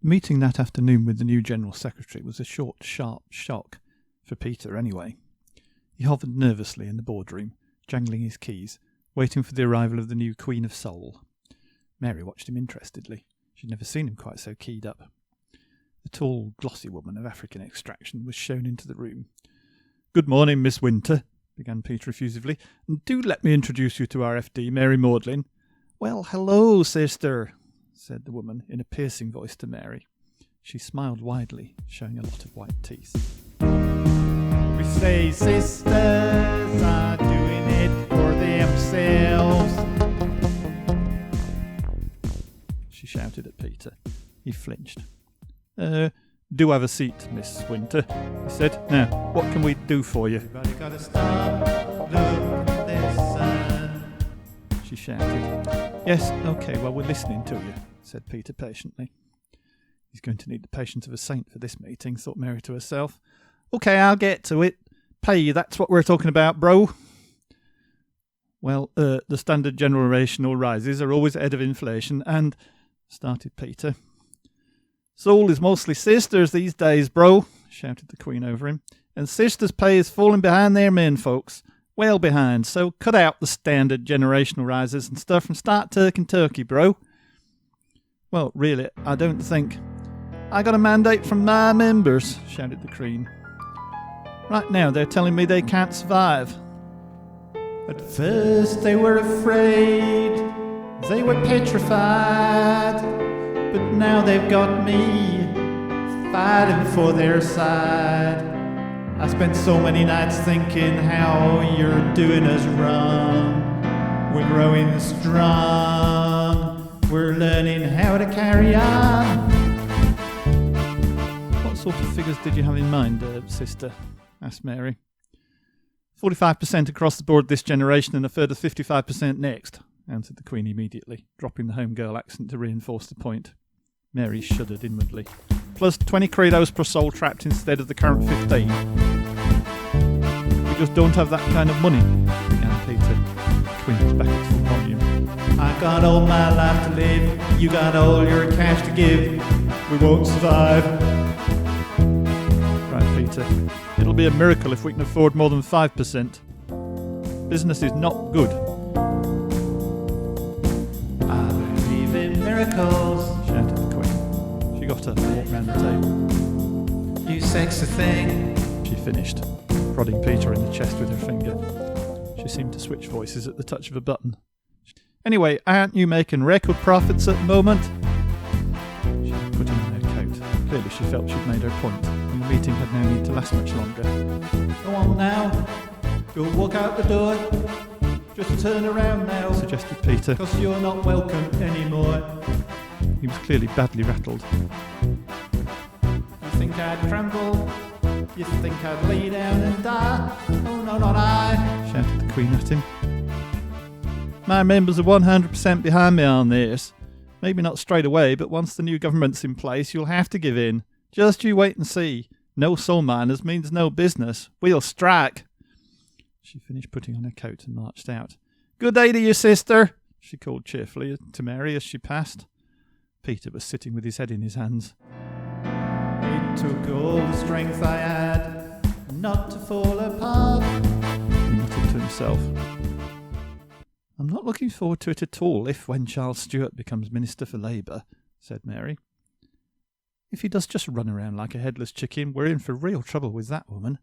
The meeting that afternoon with the new General Secretary was a short, sharp shock, for Peter anyway. He hovered nervously in the boardroom, jangling his keys, waiting for the arrival of the new Queen of Soul. Mary watched him interestedly. She'd never seen him quite so keyed up. The tall, glossy woman of African extraction was shown into the room. "Good morning, Miss Winter," began Peter effusively, "and do let me introduce you to our FD, Mary Maudlin." "Well, hello, sister," said the woman in a piercing voice to Mary. She smiled widely, showing a lot of white teeth. "We say sisters are doing it for themselves," she shouted at Peter. He flinched. Do have a seat, Miss Winter," he said. "Now, what can we do for you?" "Everybody gotta stop, look, listen," she shouted. "Yes, okay, well, we're listening to you," said Peter patiently. He's going to need the patience of a saint for this meeting, thought Mary to herself. "Okay, I'll get to it. Pay, that's what we're talking about, bro." "Well, the standard generational rises are always ahead of inflation and," started Peter. "Soul is mostly sisters these days, bro," shouted the Queen over him. "And sisters' pay is falling behind their men folks. Well behind, so cut out the standard generational rises and stuff and start talking turkey, bro." "Well, really, I don't think..." "I got a mandate from my members," shouted the Queen. "Right now they're telling me they can't survive." "At first they were afraid, they were petrified, but now they've got me fighting for their side. I spent so many nights thinking how you're doing us wrong. We're growing strong, we're learning how to carry on." "What sort of figures did you have in mind, sister?" asked Mary. 45% across the board this generation and a further 55% next," answered the Queen immediately, dropping the home girl accent to reinforce the point. Mary shuddered inwardly. "Plus 20 credos per soul trapped instead of the current 15. "We just don't have that kind of money," began Peter. The Queen was back at full volume. "I got all my life to live, you got all your cash to give. We won't survive," cried Peter. "It'll be a miracle if we can afford more than 5%. Business is not good." "I believe in miracles," shouted the Queen. She got up and walked round the table. "You sexy thing," she finished, prodding Peter in the chest with her finger. She seemed to switch voices at the touch of a button. "Anyway, aren't you making record profits at the moment?" She put on her coat. Clearly she felt she'd made her point, and the meeting had no need to last much longer. "Go on now. You'll walk out the door. Just turn around now," suggested Peter, "because you're not welcome anymore." He was clearly badly rattled. "You think I'd crumble? You think I'd lay down and die? Oh, no, not I," shouted the Queen at him. "My members are 100% behind me on this. Maybe not straight away, but once the new government's in place, you'll have to give in. Just you wait and see. No soul miners means no business. We'll strike." She finished putting on her coat and marched out. "Good day to you, sister," she called cheerfully to Mary as she passed. Peter was sitting with his head in his hands. "It took all the strength I had not to fall apart," he muttered to himself. "I'm not looking forward to it at all if, when Charles Stewart becomes Minister for Labour," said Mary. "If he does just run around like a headless chicken, we're in for real trouble with that woman."